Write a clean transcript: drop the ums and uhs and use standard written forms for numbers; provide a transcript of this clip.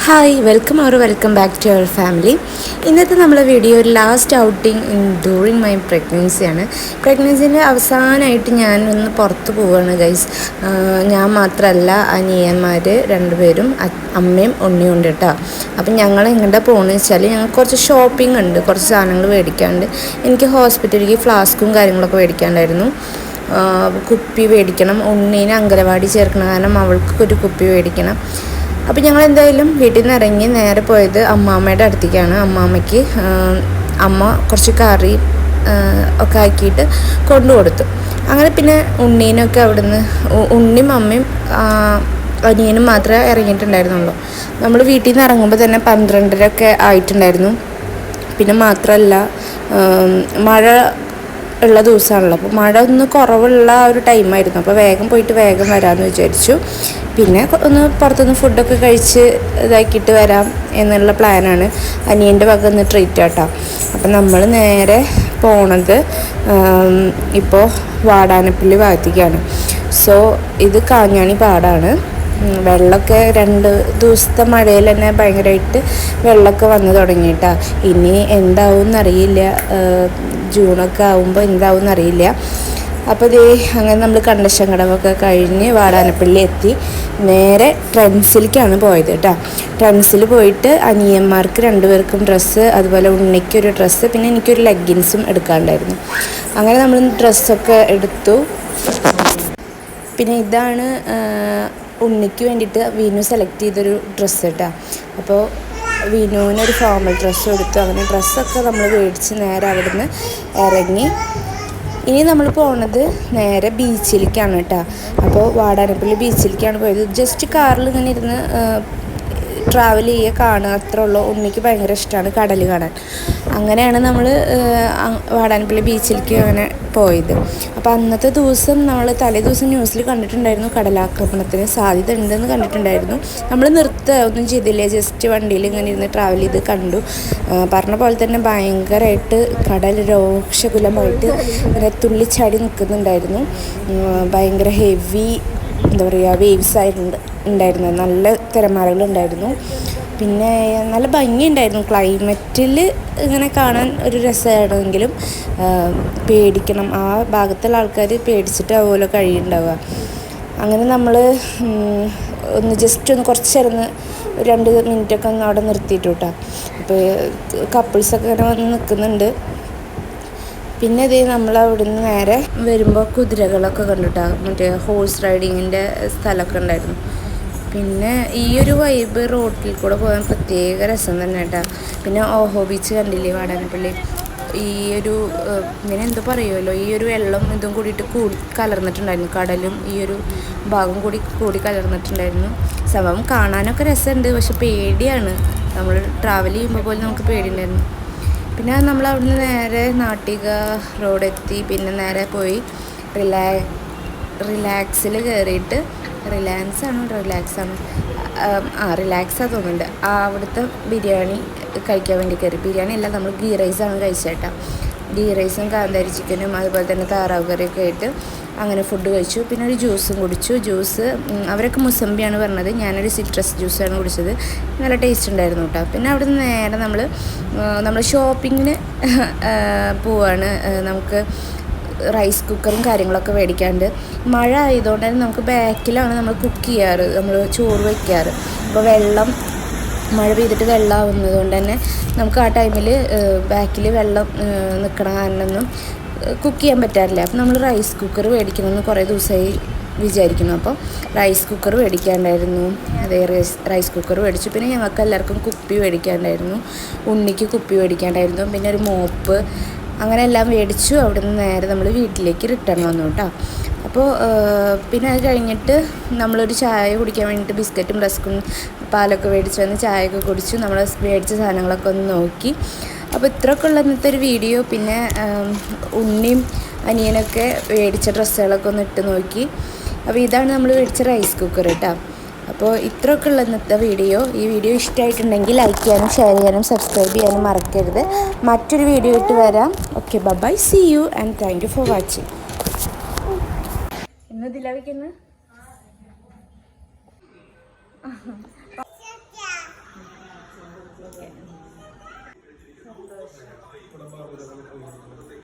Hi welcome back to our family. ഇന്നത്തെ നമ്മളെ video ഒരു ലാസ്റ്റ് ഔട്ടിങ് ഡ്യൂറിങ് മൈ പ്രഗ്നൻസിയാണ്. പ്രഗ്നൻസിൻ്റെ അവസാനമായിട്ട് ഞാനൊന്ന് പുറത്ത് പോവുകയാണ് ഗൈസ്. ഞാൻ മാത്രമല്ല, അനിയന്മാർ രണ്ടുപേരും അമ്മയും ഉണ്ണിയും ഉണ്ട് കേട്ടോ. അപ്പം ഞങ്ങൾ എങ്ങോട്ടാ പോകുന്നത് വെച്ചാൽ ഞങ്ങൾക്ക് കുറച്ച് ഷോപ്പിംഗ് ഉണ്ട്, കുറച്ച് സാധനങ്ങൾ മേടിക്കാണ്ട്. എനിക്ക് ഹോസ്പിറ്റലിലേക്ക് ഫ്ലാസ്കും കാര്യങ്ങളൊക്കെ മേടിക്കാണ്ടായിരുന്നു. കുപ്പി മേടിക്കണം, ഉണ്ണീനെ അംഗനവാടി ചേർക്കണം, കാരണം അവൾക്കൊരു കുപ്പി മേടിക്കണം. അപ്പോൾ ഞങ്ങൾ എന്തായാലും വീട്ടിൽ നിന്ന് ഇറങ്ങി നേരെ പോയത് അമ്മാമ്മയുടെ അടുത്തേക്കാണ്. അമ്മാമ്മയ്ക്ക് അമ്മ കുറച്ച് കറി ഒക്കെ ആക്കിയിട്ട് കൊണ്ടു കൊടുത്തു. അങ്ങനെ പിന്നെ ഉണ്ണീനൊക്കെ അവിടുന്ന് ഉണ്ണിയും അമ്മയും അനിയനും മാത്രമേ ഇറങ്ങിയിട്ടുണ്ടായിരുന്നുള്ളൂ. നമ്മൾ വീട്ടിൽ നിന്ന് ഇറങ്ങുമ്പോൾ തന്നെ 12:30 ആയിട്ടുണ്ടായിരുന്നു. പിന്നെ മാത്രമല്ല മഴ ഉള്ള ദിവസമാണല്ലോ, അപ്പോൾ മഴ ഒന്ന് കുറവുള്ള ഒരു ടൈമായിരുന്നു. അപ്പോൾ വേഗം പോയിട്ട് വേഗം വരാമെന്ന് വിചാരിച്ചു. പിന്നെ ഒന്ന് പുറത്തുനിന്ന് ഫുഡൊക്കെ കഴിച്ച് ഇതാക്കിയിട്ട് വരാം എന്നുള്ള പ്ലാനാണ്. അനിയൻ്റെ വക ഒന്ന് ട്രീറ്റ് കേട്ടോ. അപ്പം നമ്മൾ നേരെ പോണത് ഇപ്പോൾ വാടാനപ്പള്ളി ഭാഗത്തേക്കാണ്. സോ ഇത് കാഞ്ഞാണി പാടാണ്. വെള്ളമൊക്കെ 2 ദിവസത്തെ മഴയിൽ തന്നെ ഭയങ്കരമായിട്ട് വെള്ളമൊക്കെ വന്ന് തുടങ്ങിയിട്ടാണ്. ഇനി എന്താവും എന്നറിയില്ല, ജൂണൊക്കെ ആകുമ്പോൾ എന്താവും എന്നറിയില്ല. അപ്പോൾ അങ്ങനെ നമ്മൾ കണ്ടക്ഷൻ കടവൊക്കെ കഴിഞ്ഞ് വാടാനപ്പള്ളി എത്തി നേരെ ട്രെൻഡ്സിലേക്കാണ് പോയത് കേട്ടോ. ട്രെൻഡ്സിൽ പോയിട്ട് അനിയന്മാർക്ക് 2 പേർക്കും ഡ്രസ്സ്, അതുപോലെ ഉണ്ണിക്കൊരു ഡ്രസ്സ്, പിന്നെ എനിക്കൊരു ലെഗിൻസും എടുക്കാനുണ്ടായിരുന്നു. അങ്ങനെ നമ്മൾ ഡ്രസ്സൊക്കെ എടുത്തു. പിന്നെ ഇതാണ് ഉണ്ണിക്ക് വേണ്ടിയിട്ട് വീനു സെലക്ട് ചെയ്തൊരു ഡ്രസ്സ് കേട്ടോ. അപ്പോൾ വീനുവിനൊരു ഫോർമൽ ഡ്രസ്സ് എടുത്തു. അങ്ങനെ ഡ്രസ്സൊക്കെ നമ്മൾ മേടിച്ച് നേരെ അവിടെ നിന്ന് ഇറങ്ങി. ഇനി നമ്മൾ പോണത് നേരെ ബീച്ചിലേക്കാണ് കേട്ടോ. അപ്പോൾ വാടാനപ്പള്ളി ബീച്ചിലേക്കാണ് പോയത്. ജസ്റ്റ് കാറിൽ ഇങ്ങനെ ഇരുന്ന് ട്രാവൽ ചെയ്യുക, കാണുക, അത്രേ ഉള്ളൂ. ഉണ്ണിക്ക് ഭയങ്കര ഇഷ്ടമാണ് കടൽ കാണാൻ. അങ്ങനെയാണ് നമ്മൾ വാടാനപ്പള്ളി ബീച്ചിലേക്ക് അങ്ങനെ പോയത്. അപ്പോൾ അന്നത്തെ ദിവസം നമ്മൾ തലേ ദിവസം ന്യൂസിൽ കണ്ടിട്ടുണ്ടായിരുന്നു കടലാക്രമണത്തിന് സാധ്യത ഉണ്ടെന്ന് കണ്ടിട്ടുണ്ടായിരുന്നു. നമ്മൾ ഒന്നും ചെയ്തില്ല, ജസ്റ്റ് വണ്ടിയിൽ ഇങ്ങനെ ഇരുന്ന് ട്രാവൽ ചെയ്ത് കണ്ടു. പറഞ്ഞ പോലെ തന്നെ ഭയങ്കരമായിട്ട് കടൽ രോക്ഷകുലമായിട്ട് ഇങ്ങനെ തുള്ളിച്ചാടി നിൽക്കുന്നുണ്ടായിരുന്നു. ഭയങ്കര ഹെവി എന്താ പറയുക വേവ്സ് ഉണ്ടായിരുന്നു, നല്ല തിരമാലകളുണ്ടായിരുന്നു. പിന്നെ നല്ല ഭംഗിയുണ്ടായിരുന്നു. ക്ലൈമറ്റിൽ ഇങ്ങനെ കാണാൻ ഒരു രസമാണെങ്കിലും പേടിക്കണം, ആ ഭാഗത്തുള്ള ആൾക്കാർ പേടിച്ചിട്ട് അതുപോലെ കഴിയുണ്ടാവുക. അങ്ങനെ നമ്മൾ ഒന്ന് കുറച്ച് നേരം 2 മിനിറ്റൊക്കെ ഒന്ന് അവിടെ നിർത്തിയിട്ടു കേട്ടോ. അപ്പോൾ കപ്പിൾസൊക്കെ ഇങ്ങനെ വന്ന് നിൽക്കുന്നുണ്ട്. പിന്നെ നമ്മൾ അവിടെ നിന്ന് നേരെ വരുമ്പോൾ കുതിരകളൊക്കെ കണ്ടുട്ടാ, മറ്റേ ഹോഴ്സ് റൈഡിങ്ങിൻ്റെ സ്ഥലമൊക്കെ ഉണ്ടായിരുന്നു. പിന്നെ ഈ ഒരു വൈബ് റോട്ടിൽ കൂടെ പോകാൻ പ്രത്യേക രസം തന്നെ കേട്ടോ. പിന്നെ ഓഹോ ബീച്ച് കണ്ടില്ലേ വാടാനപ്പള്ളി. ഈ ഒരു ഇങ്ങനെ എന്തോ പറയുമല്ലോ, ഈ ഒരു വെള്ളം ഇതും കൂടിയിട്ട് കലർന്നിട്ടുണ്ടായിരുന്നു. കടലും ഈ ഒരു ഭാഗം കൂടി കലർന്നിട്ടുണ്ടായിരുന്നു. സംഭവം കാണാനൊക്കെ രസമുണ്ട്, പക്ഷെ പേടിയാണ്. നമ്മൾ ട്രാവൽ ചെയ്യുമ്പോൾ പോലും നമുക്ക് പേടിയുണ്ടായിരുന്നു. പിന്നെ നമ്മൾ അവിടുന്ന് നേരെ നാട്ടിക റോഡെത്തി. പിന്നെ നേരെ പോയി റിലാക്സിൽ കയറിയിട്ട് റിലാക്സാണ് തോന്നുന്നുണ്ട്. അവിടുത്തെ ബിരിയാണി കഴിക്കാൻ വേണ്ടി കയറി. ബിരിയാണി അല്ല, നമ്മൾ ഗീ റൈസാണ് കഴിച്ചേട്ടാ. ഗീ റൈസും കാന്താരി ചിക്കനും അതുപോലെ തന്നെ താറാവ് കറിയൊക്കെ ആയിട്ട് അങ്ങനെ ഫുഡ് കഴിച്ചു. പിന്നെ ഒരു ജ്യൂസും കുടിച്ചു. ജ്യൂസ് അവരൊക്കെ മുസമ്പിയാണ് പറഞ്ഞത്, ഞാനൊരു സിട്രസ് ജ്യൂസാണ് കുടിച്ചത്. നല്ല ടേസ്റ്റ് ഉണ്ടായിരുന്നു കേട്ടോ. പിന്നെ അവിടെ നിന്ന് നേരെ നമ്മൾ ഷോപ്പിങ്ങിന് പോവാണ്. നമുക്ക് റൈസ് കുക്കറും കാര്യങ്ങളൊക്കെ മേടിക്കാണ്ട്. മഴ ആയതുകൊണ്ട് തന്നെ നമുക്ക് ബാക്കിലാണ് നമ്മൾ കുക്ക് ചെയ്യാറ്, നമ്മൾ ചോറ് വയ്ക്കാറ്. അപ്പോൾ മഴ പെയ്തിട്ട് വെള്ളമാവുന്നത് കൊണ്ട് തന്നെ നമുക്ക് ആ ടൈമിൽ ബാക്കിൽ വെള്ളം നിൽക്കണ കാരണമൊന്നും കുക്ക് ചെയ്യാൻ പറ്റാറില്ല. അപ്പോൾ നമ്മൾ റൈസ് കുക്കർ മേടിക്കണമെന്ന് കുറേ ദിവസമായി വിചാരിക്കുന്നു. അപ്പോൾ റൈസ് കുക്കർ മേടിക്കാണ്ടായിരുന്നു. അതേ റൈസ് കുക്കർ മേടിച്ചു. പിന്നെ ഞങ്ങൾക്ക് എല്ലാവർക്കും കുപ്പി മേടിക്കാണ്ടായിരുന്നു, ഉണ്ണിക്ക് കുപ്പി മേടിക്കാണ്ടായിരുന്നു. പിന്നെ ഒരു മോപ്പ്, അങ്ങനെ എല്ലാം മേടിച്ചു. അവിടെ നിന്ന് നേരെ നമ്മൾ വീട്ടിലേക്ക് റിട്ടേൺ വന്നു കേട്ടോ. അപ്പോൾ പിന്നെ അത് കഴിഞ്ഞിട്ട് നമ്മളൊരു ചായ കുടിക്കാൻ വേണ്ടിയിട്ട് ബിസ്ക്കറ്റും റസ്ക്കും പാലൊക്കെ മേടിച്ച് വന്ന് ചായയൊക്കെ കുടിച്ചു. നമ്മൾ മേടിച്ച സാധനങ്ങളൊക്കെ ഒന്ന് നോക്കി. അപ്പോൾ ഇത്രയൊക്കെ ഉള്ള ഇന്നത്തെ ഒരു വീഡിയോ. പിന്നെ ഉണ്ണിയും അനിയനൊക്കെ മേടിച്ച ഡ്രസ്സുകളൊക്കെ ഒന്ന് ഇട്ട് നോക്കി. അപ്പോൾ ഇതാണ് നമ്മൾ മേടിച്ച റൈസ് കുക്കർ കേട്ടോ. അപ്പോൾ ഇത്രയൊക്കെ ഉള്ള ഇന്നത്തെ വീഡിയോ. ഈ വീഡിയോ ഇഷ്ടമായിട്ടുണ്ടെങ്കിൽ ലൈക്ക് ചെയ്യാനും ഷെയർ ചെയ്യാനും സബ്സ്ക്രൈബ് ചെയ്യാനും മറക്കരുത്. മറ്റൊരു വീഡിയോ ഇട്ട് വരാം. Okay, bye, see you and thank you for watching. ഇന്നതില്ല വയ്ക്കുന്നത് ഓക്കെ സന്തോഷം.